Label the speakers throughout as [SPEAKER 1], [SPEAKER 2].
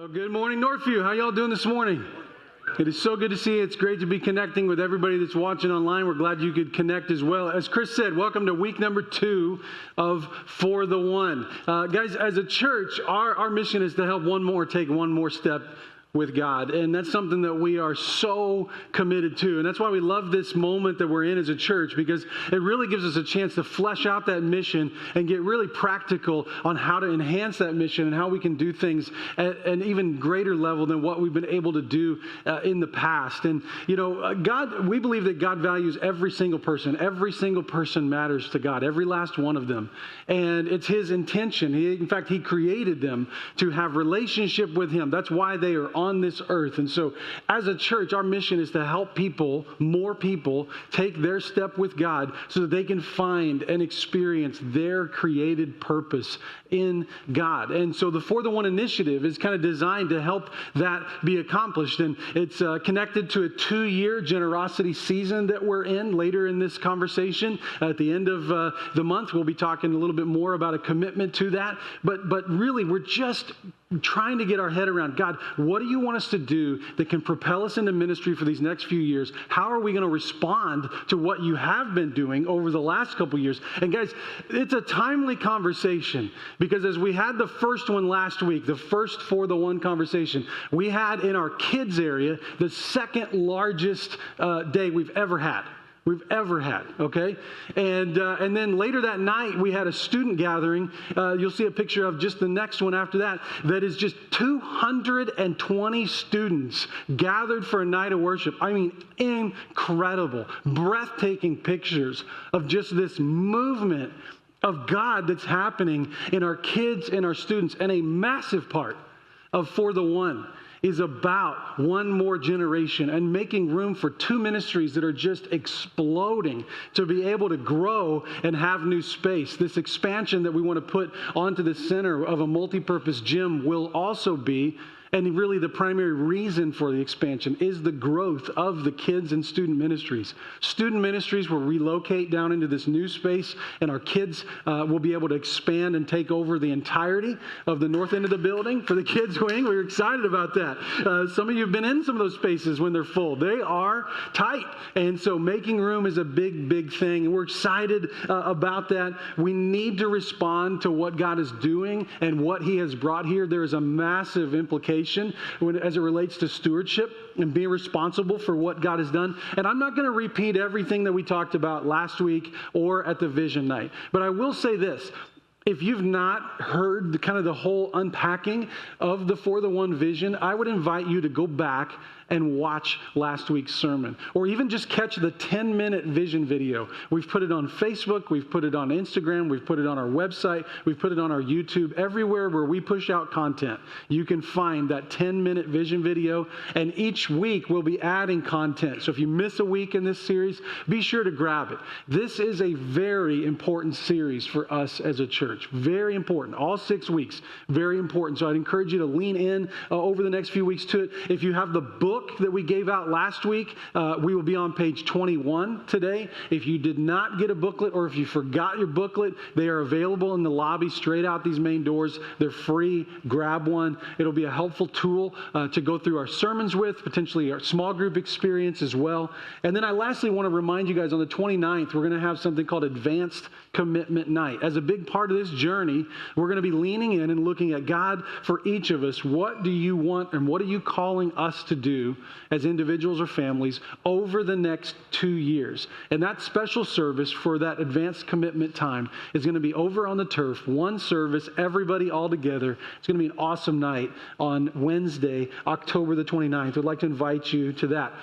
[SPEAKER 1] Well, good morning, Northview. How y'all doing this morning? It is so good to see you. It's great to be connecting with everybody that's watching online. We're glad you could connect as well. As Chris said, welcome to week number 2 of For the One. Guys, as a church, our mission is to help take one more step with God. And that's something that we are so committed to. And that's why we love this moment that we're in as a church, because it really gives us a chance to flesh out that mission and get really practical on how to enhance that mission and how we can do things at an even greater level than what we've been able to do in the past. And, we believe that God values every single person. Every single person matters to God, every last one of them. And it's His intention. In fact, He created them to have relationship with Him. That's why they are on this earth. And so as a church, our mission is to help more people, take their step with God so that they can find and experience their created purpose in God. And so the For the One initiative is kind of designed to help that be accomplished. And it's connected to a 2-year generosity season that we're in later in this conversation. At the end of the month, we'll be talking a little bit more about a commitment to that. But really, we're just trying to get our head around, God, what do you want us to do that can propel us into ministry for these next few years? How are we going to respond to what you have been doing over the last couple years? And guys, it's a timely conversation, because as we had the first one last week, the first For the One conversation, we had in our kids area the second largest day we've ever had. Okay? And then later that night, we had a student gathering. You'll see a picture of just the next one after that. That is just 220 students gathered for a night of worship. I mean, incredible, breathtaking pictures of just this movement of God that's happening in our kids and our students. And a massive part of For the One is about one more generation and making room for 2 ministries that are just exploding to be able to grow and have new space. This expansion that we want to put onto the center of a multi-purpose gym will also be, and really the primary reason for the expansion, is the growth of the kids and student ministries. Student ministries will relocate down into this new space, and our kids will be able to expand and take over the entirety of the north end of the building for the kids wing. We're excited about that. Some of you have been in some of those spaces when they're full. They are tight. And so making room is a big, big thing. And we're excited about that. We need to respond to what God is doing and what He has brought here. There is a massive implication as it relates to stewardship and being responsible for what God has done. And I'm not going to repeat everything that we talked about last week or at the vision night, but I will say this. If you've not heard the whole unpacking of the For the One vision, I would invite you to go back and watch last week's sermon, or even just catch the 10-minute vision video. We've put it on Facebook, we've put it on Instagram, we've put it on our website, we've put it on our YouTube. Everywhere where we push out content, you can find that 10-minute vision video, and each week we'll be adding content. So if you miss a week in this series, be sure to grab it. This is a very important series for us as a church. Very important. All 6 weeks, very important. So I'd encourage you to lean in over the next few weeks to it. If you have the book that we gave out last week, we will be on page 21 today. If you did not get a booklet, or if you forgot your booklet, they are available in the lobby straight out these main doors. They're free. Grab one. It'll be a helpful tool to go through our sermons with, potentially our small group experience as well. And then I lastly want to remind you guys, on the 29th, we're going to have something called Advanced Commitment Night. As a big part of this journey, we're going to be leaning in and looking at, God, for each of us, what do you want and what are you calling us to do as individuals or families over the next 2 years? And that special service for that advanced commitment time is going to be over on the turf, one service, everybody all together. It's going to be an awesome night on Wednesday, October the 29th. I'd like to invite you to that.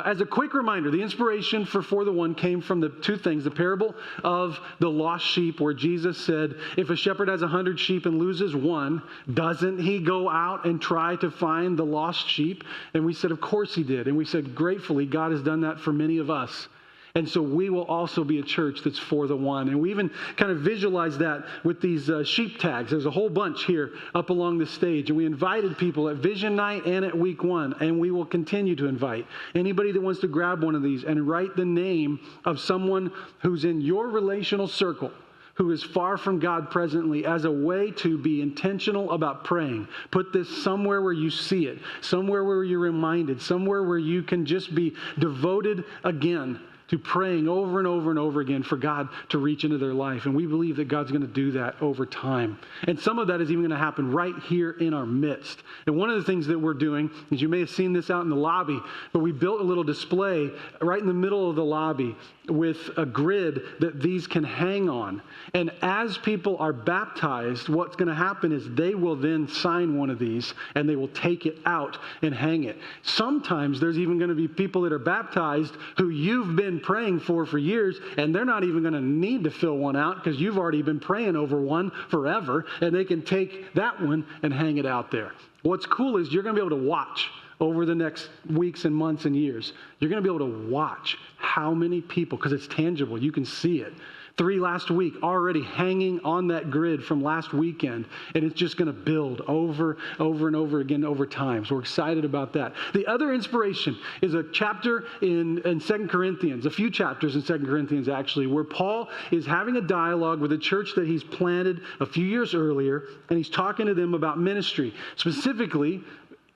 [SPEAKER 1] As a quick reminder, the inspiration for the One came from the 2 things. The parable of the lost sheep, where Jesus said, if a shepherd has 100 sheep and loses one, doesn't he go out and try to find the lost sheep? And we said, of course he did. And we said, gratefully, God has done that for many of us. And so we will also be a church that's For the One. And we even kind of visualize that with these sheep tags. There's a whole bunch here up along the stage. And we invited people at Vision Night and at Week 1. And we will continue to invite anybody that wants to grab one of these and write the name of someone who's in your relational circle, who is far from God presently as a way to be intentional about praying. Put this somewhere where you see it, somewhere where you're reminded, somewhere where you can just be devoted again to praying over and over and over again for God to reach into their life. And we believe that God's going to do that over time. And some of that is even going to happen right here in our midst. And one of the things that we're doing is, you may have seen this out in the lobby, but we built a little display right in the middle of the lobby with a grid that these can hang on. And as people are baptized, what's going to happen is they will then sign one of these and they will take it out and hang it. Sometimes there's even going to be people that are baptized who you've been praying for years, and they're not even going to need to fill one out because you've already been praying over one forever, and they can take that one and hang it out there. What's cool is you're going to be able to watch over the next weeks and months and years. You're going to be able to watch how many people, because it's tangible, you can see it. 3 last week, already hanging on that grid from last weekend, and it's just going to build over and over again over time. So we're excited about that. The other inspiration is a chapter in 2 Corinthians, a few chapters in 2 Corinthians actually, where Paul is having a dialogue with a church that he's planted a few years earlier, and he's talking to them about ministry. Specifically,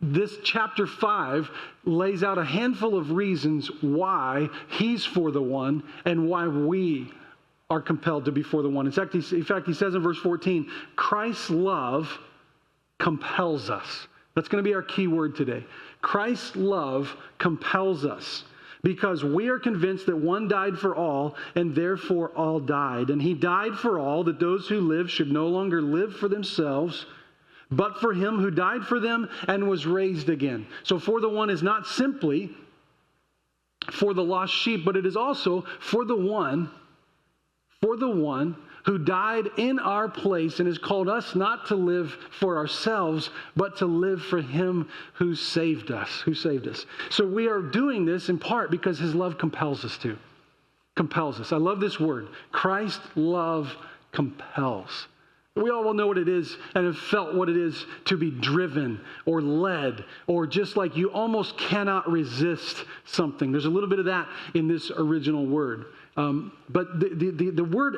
[SPEAKER 1] this chapter 5 lays out a handful of reasons why he's for the one and why we are compelled to be for the one. In fact, he says in verse 14, Christ's love compels us. That's going to be our key word today. Christ's love compels us because we are convinced that one died for all, and therefore all died. And he died for all, that those who live should no longer live for themselves, but for him who died for them and was raised again. So for the one is not simply for the lost sheep, but it is also for the one who died in our place and has called us not to live for ourselves, but to live for him who saved us. So we are doing this in part because his love compels us to. Compels us. I love this word. Christ's love compels. We all will know what it is and have felt what it is to be driven or led, or just like you almost cannot resist something. There's a little bit of that in this original word. But the word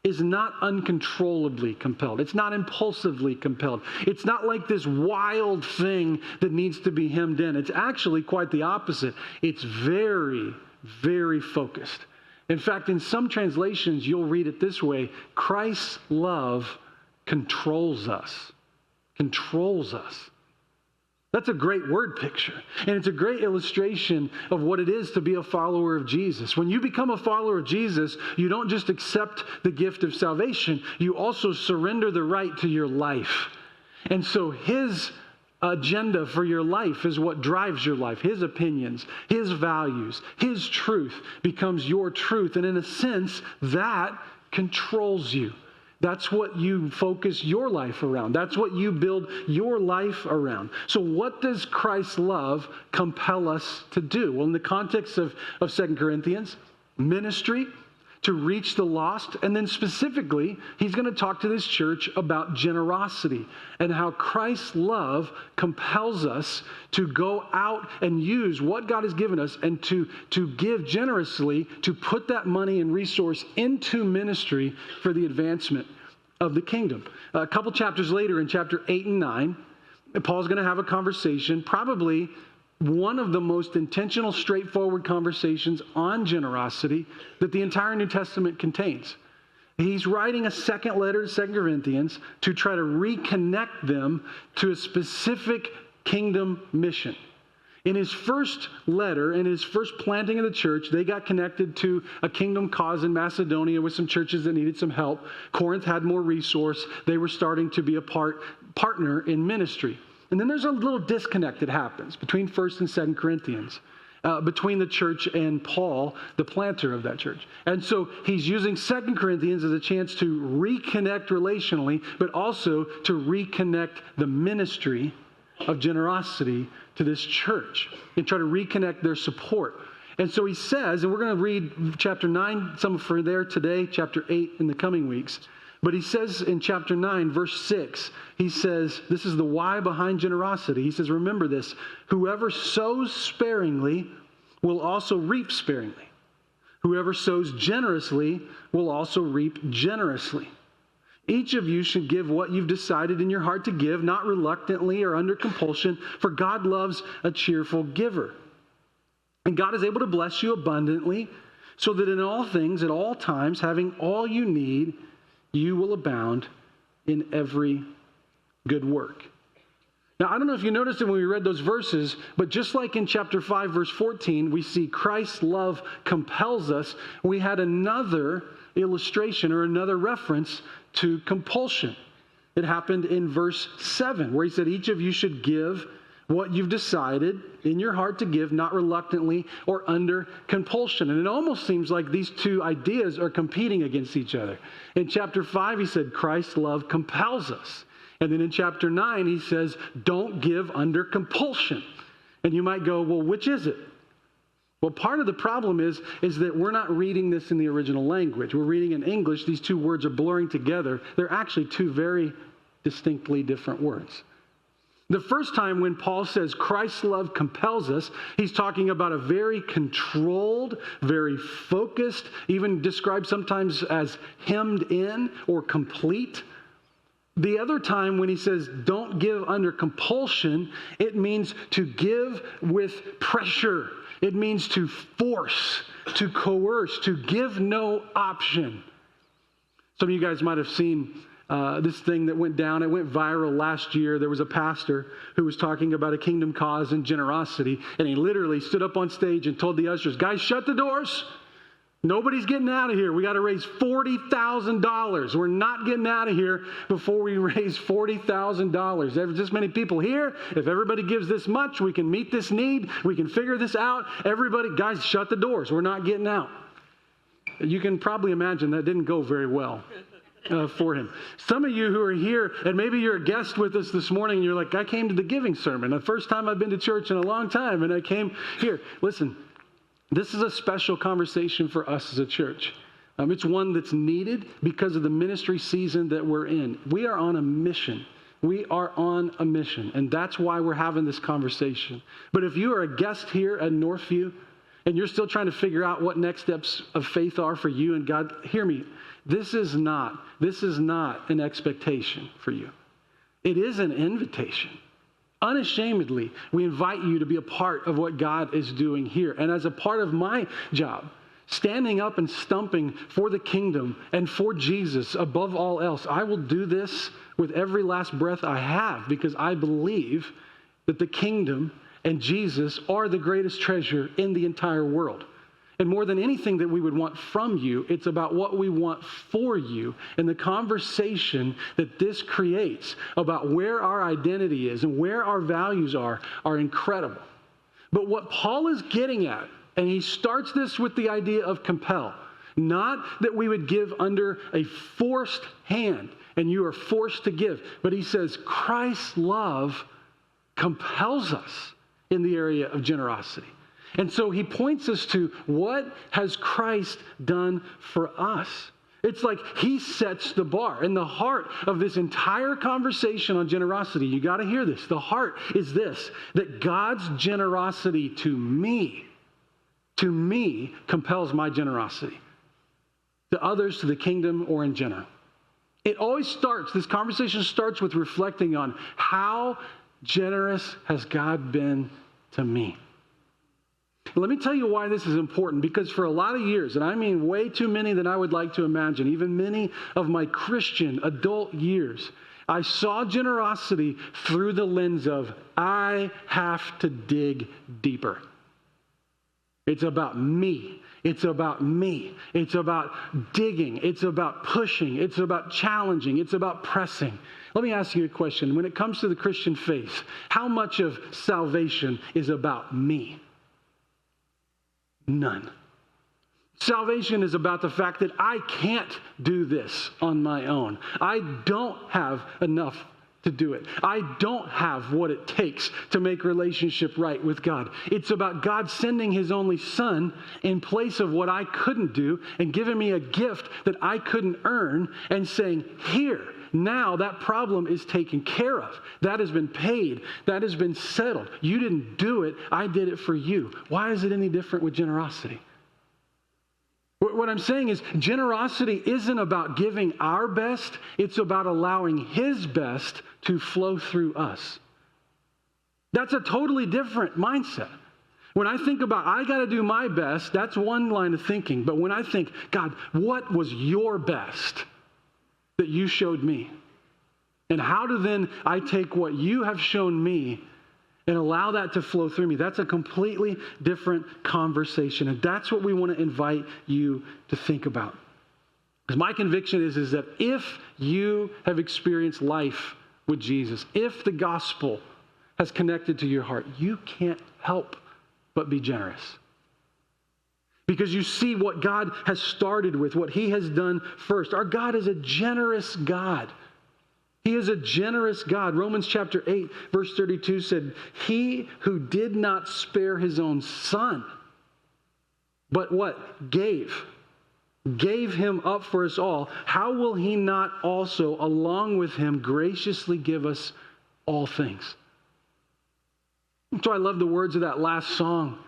[SPEAKER 1] is not uncontrollably compelled. It's not impulsively compelled. It's not like this wild thing that needs to be hemmed in. It's actually quite the opposite. It's very, very focused. In fact, in some translations, you'll read it this way: Christ's love controls us. Controls us. That's a great word picture. And it's a great illustration of what it is to be a follower of Jesus. When you become a follower of Jesus, you don't just accept the gift of salvation, you also surrender the right to your life. And so his agenda for your life is what drives your life. His opinions, his values, his truth becomes your truth. And in a sense, that controls you. That's what you focus your life around. That's what you build your life around. So what does Christ's love compel us to do? Well, in the context of 2 Corinthians, ministry, to reach the lost, and then specifically, he's going to talk to this church about generosity and how Christ's love compels us to go out and use what God has given us and to give generously, to put that money and resource into ministry for the advancement of the kingdom. A couple chapters later, in chapter 8 and 9, Paul's going to have a conversation, probably one of the most intentional, straightforward conversations on generosity that the entire New Testament contains. He's writing a second letter to 2 Corinthians to try to reconnect them to a specific kingdom mission. In his first letter, in his first planting of the church, they got connected to a kingdom cause in Macedonia with some churches that needed some help. Corinth had more resource. They were starting to be a partner in ministry. And then there's a little disconnect that happens between 1st and 2nd Corinthians, between the church and Paul, the planter of that church. And so he's using 2 Corinthians as a chance to reconnect relationally, but also to reconnect the ministry of generosity to this church and try to reconnect their support. And so he says, and we're going to read chapter 9, some for there today, chapter 8 in the coming weeks. But he says in chapter 9, verse 6, he says, this is the why behind generosity. He says, remember this, whoever sows sparingly will also reap sparingly. Whoever sows generously will also reap generously. Each of you should give what you've decided in your heart to give, not reluctantly or under compulsion, for God loves a cheerful giver. And God is able to bless you abundantly, so that in all things, at all times, having all you need, you will abound in every good work. Now, I don't know if you noticed it when we read those verses, but just like in chapter 5, verse 14, we see Christ's love compels us. We had another illustration or another reference to compulsion. It happened in verse 7, where he said, each of you should give what you've decided in your heart to give, not reluctantly or under compulsion. And it almost seems like these two ideas are competing against each other. In chapter 5, he said, Christ's love compels us. And then in chapter 9, he says, don't give under compulsion. And you might go, well, which is it? Well, part of the problem is that we're not reading this in the original language. We're reading in English. These two words are blurring together. They're actually two very distinctly different words. The first time when Paul says Christ's love compels us, he's talking about a very controlled, very focused, even described sometimes as hemmed in or complete. The other time when he says don't give under compulsion, it means to give with pressure. It means to force, to coerce, to give no option. Some of you guys might have seen this thing that went down. It went viral last year. There was a pastor who was talking about a kingdom cause and generosity, and he literally stood up on stage and told the ushers, guys, shut the doors. Nobody's getting out of here. We got to raise $40,000. We're not getting out of here before we raise $40,000. There's this many people here. If everybody gives this much, we can meet this need. We can figure this out. Everybody, guys, shut the doors. We're not getting out. You can probably imagine that didn't go very well for him. Some of you who are here, and maybe you're a guest with us this morning, and you're like, I came to the giving sermon. The first time I've been to church in a long time, and I came here. Listen. This is a special conversation for us as a church. It's one that's needed because of the ministry season that we're in. We are on a mission. We are on a mission, and that's why we're having this conversation. But if you are a guest here at Northview, and you're still trying to figure out what next steps of faith are for you and God, hear me. This is not an expectation for you. It is an invitation. Unashamedly, we invite you to be a part of what God is doing here. And as a part of my job, standing up and stumping for the kingdom and for Jesus above all else, I will do this with every last breath I have because I believe that the kingdom and Jesus are the greatest treasure in the entire world. And more than anything that we would want from you, it's about what we want for you and the conversation that this creates about where our identity is and where our values are incredible. But what Paul is getting at, and he starts this with the idea of compel, not that we would give under a forced hand and you are forced to give, but he says Christ's love compels us in the area of generosity. And so he points us to what has Christ done for us. It's like he sets the bar. And the heart of this entire conversation on generosity, you got to hear this. The heart is this, that God's generosity to me compels my generosity. To others, to the kingdom, or in general. It always starts, this conversation starts with reflecting on how generous has God been to me. Let me tell you why this is important, because for a lot of years, and I mean way too many than I would like to imagine, even many of my Christian adult years, I saw generosity through the lens of, I have to dig deeper. It's about me. It's about me. It's about digging. It's about pushing. It's about challenging. It's about pressing. Let me ask you a question. When it comes to the Christian faith, how much of salvation is about me? None. Salvation is about the fact that I can't do this on my own. I don't have enough to do it. I don't have what it takes to make relationship right with God. It's about God sending his only son in place of what I couldn't do and giving me a gift that I couldn't earn and saying, here, now that problem is taken care of. That has been paid. That has been settled. You didn't do it. I did it for you. Why is it any different with generosity? What I'm saying is generosity isn't about giving our best. It's about allowing His best to flow through us. That's a totally different mindset. When I think about, I got to do my best, that's one line of thinking. But when I think, God, what was your best that you showed me? And how do then I take what you have shown me and allow that to flow through me? That's a completely different conversation. And that's what we want to invite you to think about. Because my conviction is that if you have experienced life with Jesus, if the gospel has connected to your heart, you can't help but be generous. Because you see what God has started with, what He has done first. Our God is a generous God. He is a generous God. Romans chapter 8, verse 32 said, He who did not spare His own Son, but what? Gave Him up for us all. How will He not also, along with Him, graciously give us all things? So I love the words of that last song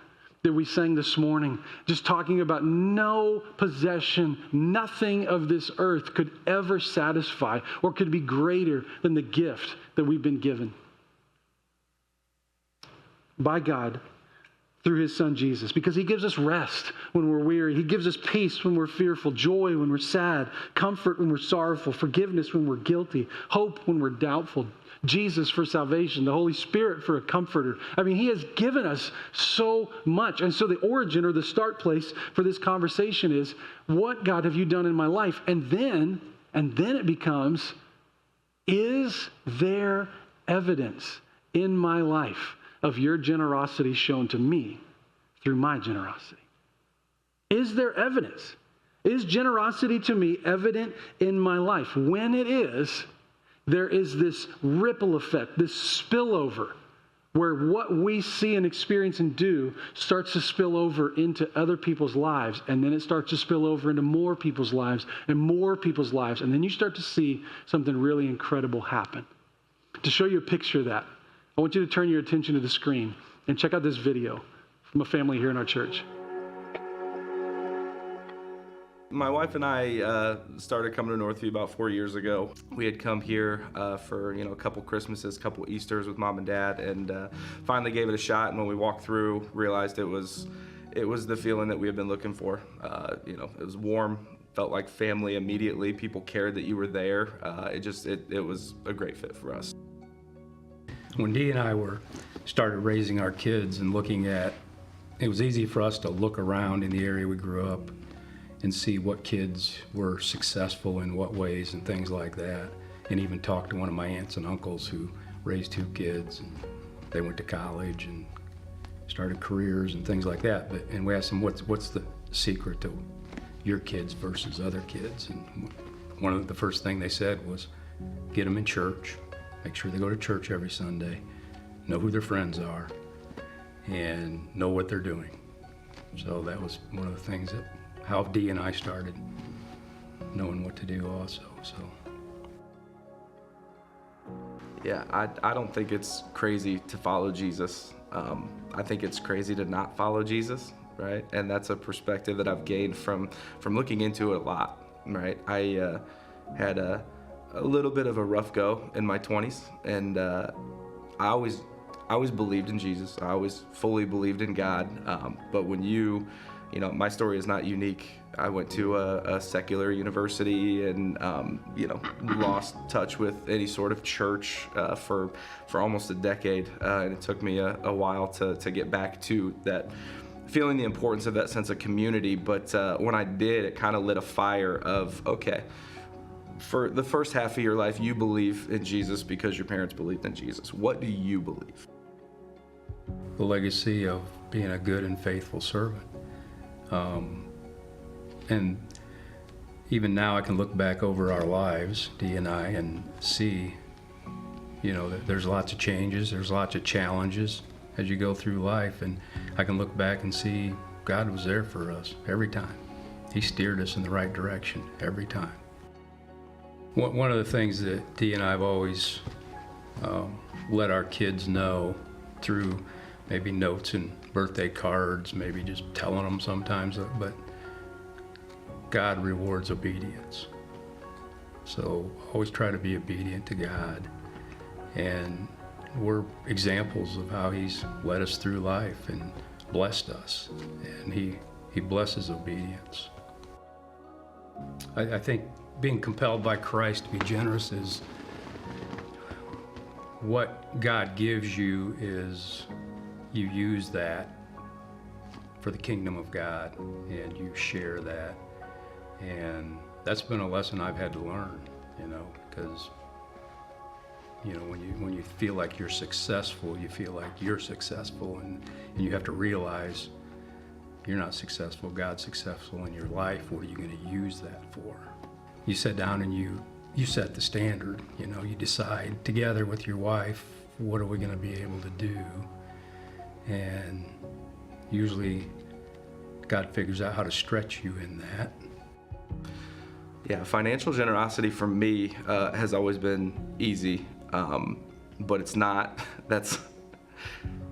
[SPEAKER 1] that we sang this morning, just talking about no possession, nothing of this earth could ever satisfy or could be greater than the gift that we've been given by God through His Son Jesus, because He gives us rest when we're weary. He gives us peace when we're fearful, joy when we're sad, comfort when we're sorrowful, forgiveness when we're guilty, hope when we're doubtful, Jesus for salvation, the Holy Spirit for a comforter. I mean, He has given us so much. And so the origin or the start place for this conversation is, what, God, have you done in my life? And then it becomes, is there evidence in my life of your generosity shown to me through my generosity? Is there evidence? Is generosity to me evident in my life? When it is, there is this ripple effect, this spillover, where what we see and experience and do starts to spill over into other people's lives, and then it starts to spill over into more people's lives and more people's lives, and then you start to see something really incredible happen. To show you a picture of that, I want you to turn your attention to the screen and check out this video from a family here in our church.
[SPEAKER 2] My wife and I started coming to Northview about 4 years ago. We had come here for a couple Christmases, a couple Easters with Mom and Dad, and finally gave it a shot. And when we walked through, realized it was the feeling that we had been looking for. It was warm, felt like family immediately. People cared that you were there. It was a great fit for us.
[SPEAKER 3] When Dee and I started raising our kids and looking at, it was easy for us to look around in the area we grew up and see what kids were successful in what ways and things like that. And even talk to one of my aunts and uncles who raised 2 kids, and they went to college and started careers and things like that. And we asked them, what's the secret to your kids versus other kids? And one of the first thing they said was, get them in church, make sure they go to church every Sunday, know who their friends are, and know what they're doing. So that was one of the things that how Dee and I started knowing what to do also. So
[SPEAKER 2] Yeah, I don't think it's crazy to follow Jesus. I think it's crazy to not follow Jesus, right? And that's a perspective that I've gained from looking into it a lot, right? I had a little bit of a rough go in my 20s, and I always believed in Jesus. I always fully believed in God. But when my story is not unique. I went to a secular university and, lost touch with any sort of church for almost a decade. And it took me a while to get back to that, feeling the importance of that sense of community. But when I did, it kind of lit a fire of, okay, for the first half of your life, you believe in Jesus because your parents believed in Jesus. What do you believe?
[SPEAKER 3] the legacy of being a good and faithful servant. And even now I can look back over our lives, Dee and I, and see, that there's lots of changes, there's lots of challenges as you go through life, and I can look back and see God was there for us every time. He steered us in the right direction every time. One of the things that Dee and I have always let our kids know through maybe notes and birthday cards, maybe just telling them sometimes, but God rewards obedience. So always try to be obedient to God. And we're examples of how he's led us through life and blessed us. And he blesses obedience. I think being compelled by Christ to be generous is what God gives you, is you use that for the kingdom of God and you share that. And that's been a lesson I've had to learn, because when you feel like you're successful, you feel like you're successful, and you have to realize you're not successful. God's successful in your life. What are you going to use that for? You sit down and you set the standard. You decide together with your wife, what are we going to be able to do? And usually God figures out how to stretch you in that.
[SPEAKER 2] Yeah, financial generosity for me has always been easy, but it's not. That's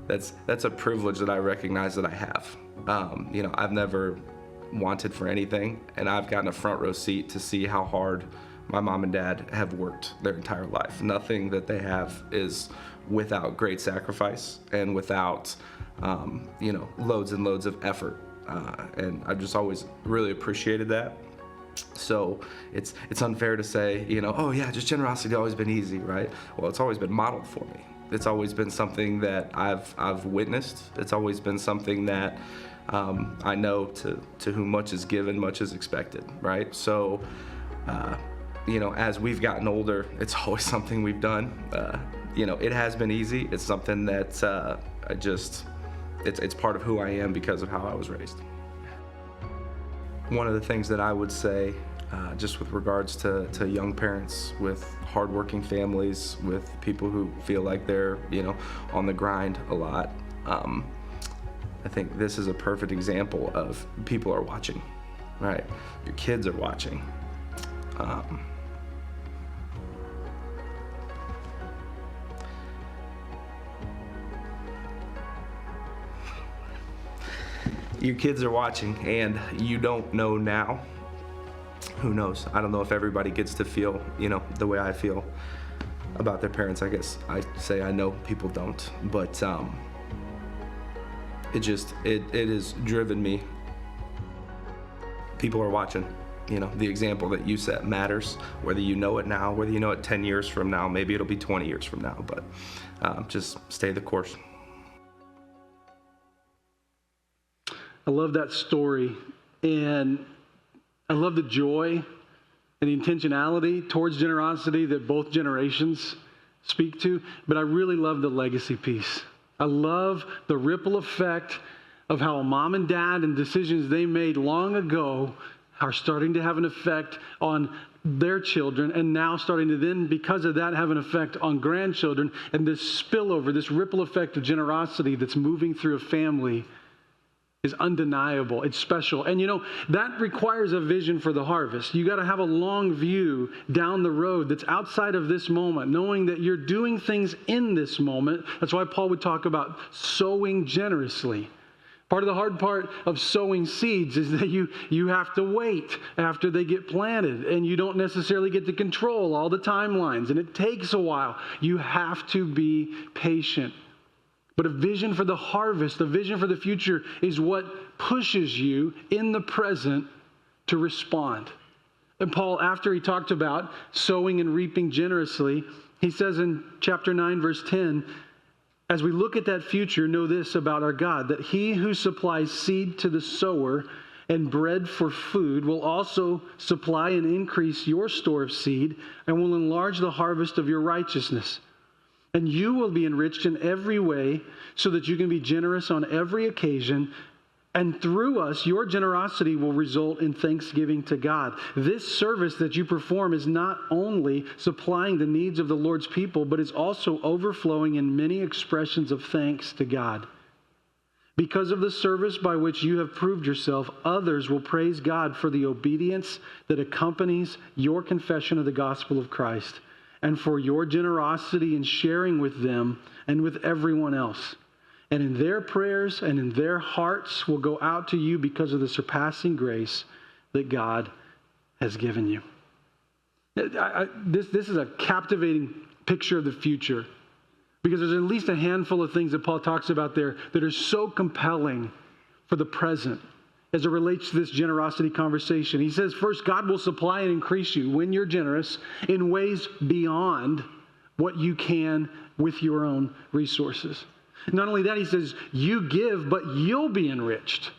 [SPEAKER 2] a privilege that I recognize that I have. I've never wanted for anything, and I've gotten a front row seat to see how hard my mom and dad have worked their entire life. Nothing that they have is without great sacrifice and without, loads and loads of effort. And I've just always really appreciated that. So it's unfair to say, oh yeah, just generosity has always been easy, right? Well, it's always been modeled for me. It's always been something that I've witnessed. It's always been something that I know to whom much is given, much is expected, right? So, as we've gotten older, it's always something we've done. It has been easy. It's something that it's part of who I am because of how I was raised. One of the things that I would say, just with regards to young parents with hardworking families, with people who feel like they're, on the grind a lot, I think this is a perfect example of people are watching, right? Your kids are watching. Your kids are watching, and you don't know now. Who knows? I don't know if everybody gets to feel, the way I feel about their parents. I guess I say I know people don't, but it has driven me. People are watching. The example that you set matters, whether you know it now, whether you know it 10 years from now, maybe it'll be 20 years from now, but just stay the course.
[SPEAKER 1] I love that story, and I love the joy and the intentionality towards generosity that both generations speak to, but I really love the legacy piece. I love the ripple effect of how a mom and dad and decisions they made long ago are starting to have an effect on their children, and now starting to then, because of that, have an effect on grandchildren, and this spillover, this ripple effect of generosity that's moving through a family is undeniable. It's special. And that requires a vision for the harvest. You got to have a long view down the road that's outside of this moment, knowing that you're doing things in this moment. That's why Paul would talk about sowing generously. Part of the hard part of sowing seeds is that you have to wait after they get planted, and you don't necessarily get to control all the timelines, and it takes a while. You have to be patient. But a vision for the harvest, a vision for the future, is what pushes you in the present to respond. And Paul, after he talked about sowing and reaping generously, he says in chapter 9, verse 10, as we look at that future, know this about our God, that he who supplies seed to the sower and bread for food will also supply and increase your store of seed and will enlarge the harvest of your righteousness. And you will be enriched in every way so that you can be generous on every occasion. And through us, your generosity will result in thanksgiving to God. This service that you perform is not only supplying the needs of the Lord's people, but is also overflowing in many expressions of thanks to God. Because of the service by which you have proved yourself, others will praise God for the obedience that accompanies your confession of the gospel of Christ, and for your generosity in sharing with them and with everyone else. And in their prayers and in their hearts will go out to you because of the surpassing grace that God has given you. This is a captivating picture of the future, because there's at least a handful of things that Paul talks about there that are so compelling for the present as it relates to this generosity conversation. He says, first, God will supply and increase you when you're generous in ways beyond what you can with your own resources. Not only that, he says, you give, but you'll be enriched.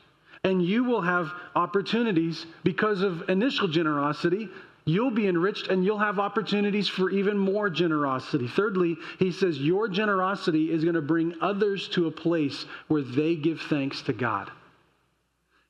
[SPEAKER 1] And you will have opportunities because of initial generosity. You'll be enriched and you'll have opportunities for even more generosity. Thirdly, he says your generosity is going to bring others to a place where they give thanks to God.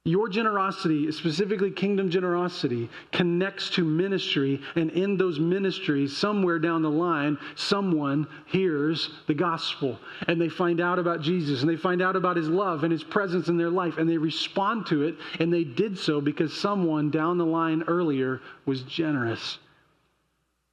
[SPEAKER 1] Your generosity, specifically kingdom generosity, connects to ministry, and in those ministries, somewhere down the line, someone hears the gospel, and they find out about Jesus, and they find out about his love and his presence in their life, and they respond to it, and they did so because someone down the line earlier was generous.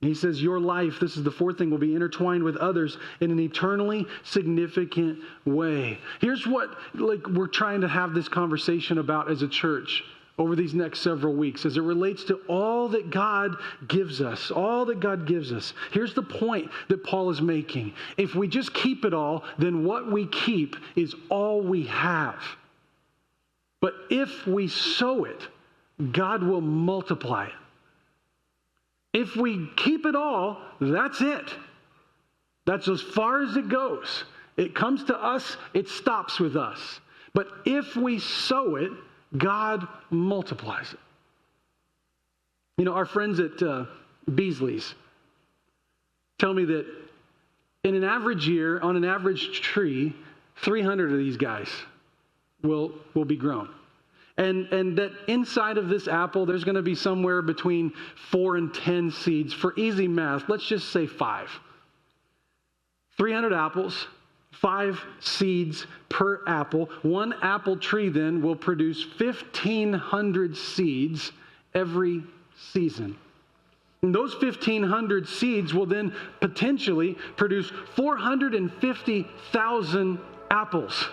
[SPEAKER 1] He says your life, this is the fourth thing, will be intertwined with others in an eternally significant way. Here's what we're trying to have this conversation about as a church over these next several weeks as it relates to all that God gives us, all that God gives us. Here's the point that Paul is making. If we just keep it all, then what we keep is all we have. But if we sow it, God will multiply it. If we keep it all, that's it. That's as far as it goes. It comes to us, it stops with us. But if we sow it, God multiplies it. You know, our friends at Beasley's tell me that in an average year, on an average tree, 300 of these guys will be grown. And that inside of this apple, there's going to be somewhere between 4 and 10 seeds. For easy math, let's just say 5. 300 apples, 5 seeds per apple. One apple tree then will produce 1,500 seeds every season. And those 1,500 seeds will then potentially produce 450,000 apples.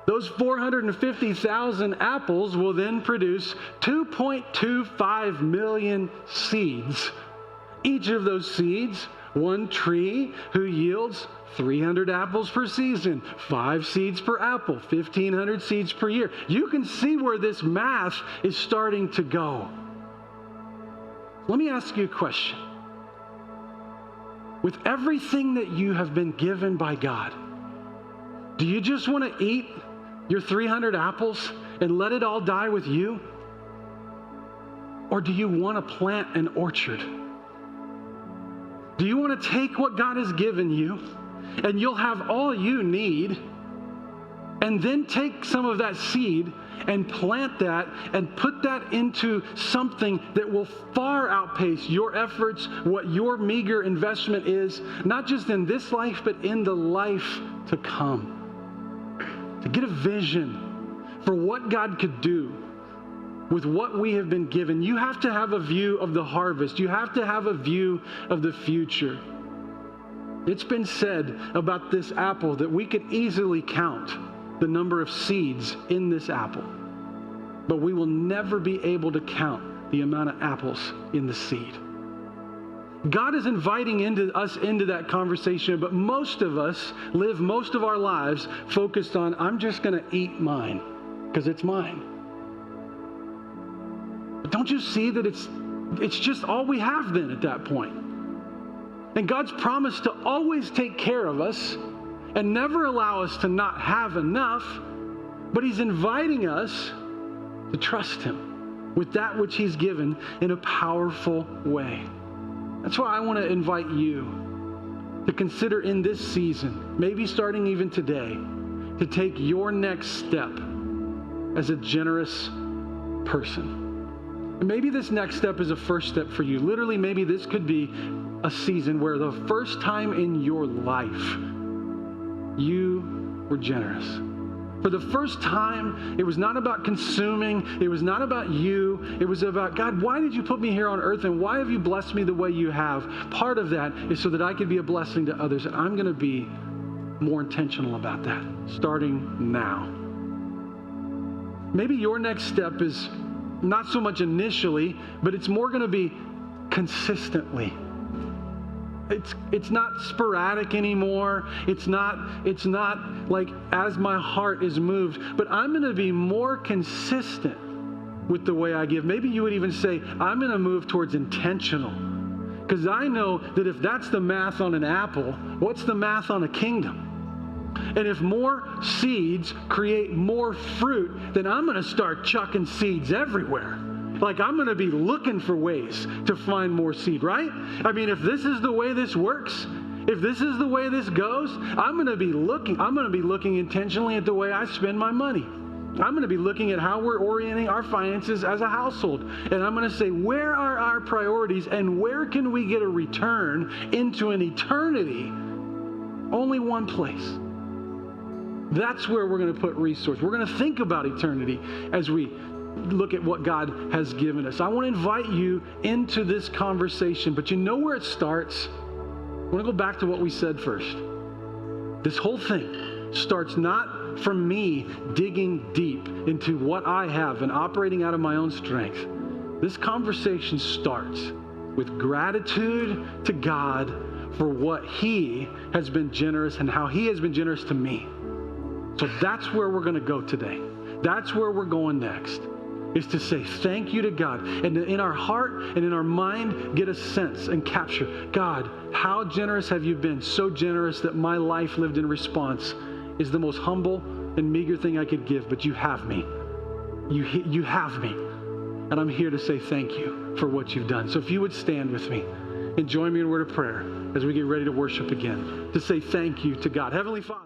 [SPEAKER 1] Those 450,000 apples will then produce 2.25 million seeds. Each of those seeds, one tree who yields 300 apples per season, 5 seeds per apple, 1,500 seeds per year. You can see where this math is starting to go. Let me ask you a question. With everything that you have been given by God, do you just want to eat your 300 apples and let it all die with you? Or do you want to plant an orchard? Do you want to take what God has given you and you'll have all you need, and then take some of that seed and plant that and put that into something that will far outpace your efforts, what your meager investment is, not just in this life, but in the life to come? To get a vision for what God could do with what we have been given, you have to have a view of the harvest. You have to have a view of the future. It's been said about this apple that we could easily count the number of seeds in this apple, but we will never be able to count the amount of apples in the seed. God is inviting us into that conversation, but most of us live most of our lives focused on, I'm just going to eat mine because it's mine. But don't you see that it's just all we have then at that point? And God's promised to always take care of us and never allow us to not have enough, but he's inviting us to trust him with that which he's given in a powerful way. That's why I want to invite you to consider in this season, maybe starting even today, to take your next step as a generous person. And maybe this next step is a first step for you. Literally, maybe this could be a season where the first time in your life you were generous. For the first time, it was not about consuming. It was not about you. It was about, God, why did you put me here on earth, and why have you blessed me the way you have? Part of that is so that I could be a blessing to others, and I'm going to be more intentional about that starting now. Maybe your next step is not so much initially, but it's more going to be consistently. It's not sporadic anymore. It's not like as my heart is moved, but I'm going to be more consistent with the way I give. Maybe you would even say, I'm going to move towards intentional. Because I know that if that's the math on an apple, what's the math on a kingdom? And if more seeds create more fruit, then I'm going to start chucking seeds everywhere. Like I'm going to be looking for ways to find more seed, right? I mean, if this is the way this works, if this is the way this goes, I'm going to be looking intentionally at the way I spend my money. I'm going to be looking at how we're orienting our finances as a household. And I'm going to say, where are our priorities and where can we get a return into an eternity? Only one place. That's where we're going to put resource. We're going to think about eternity as we look at what God has given us. I want to invite you into this conversation, but you know where it starts? I want to go back to what we said first. This whole thing starts not from me digging deep into what I have and operating out of my own strength. This conversation starts with gratitude to God for what He has been generous and how He has been generous to me. So that's where we're going to go today. That's where we're going next, is to say thank you to God. And in our heart and in our mind, get a sense and capture, God, how generous have you been? So generous that my life lived in response is the most humble and meager thing I could give, but you have me. You have me. And I'm here to say thank you for what you've done. So if you would stand with me and join me in a word of prayer as we get ready to worship again, to say thank you to God. Heavenly Father.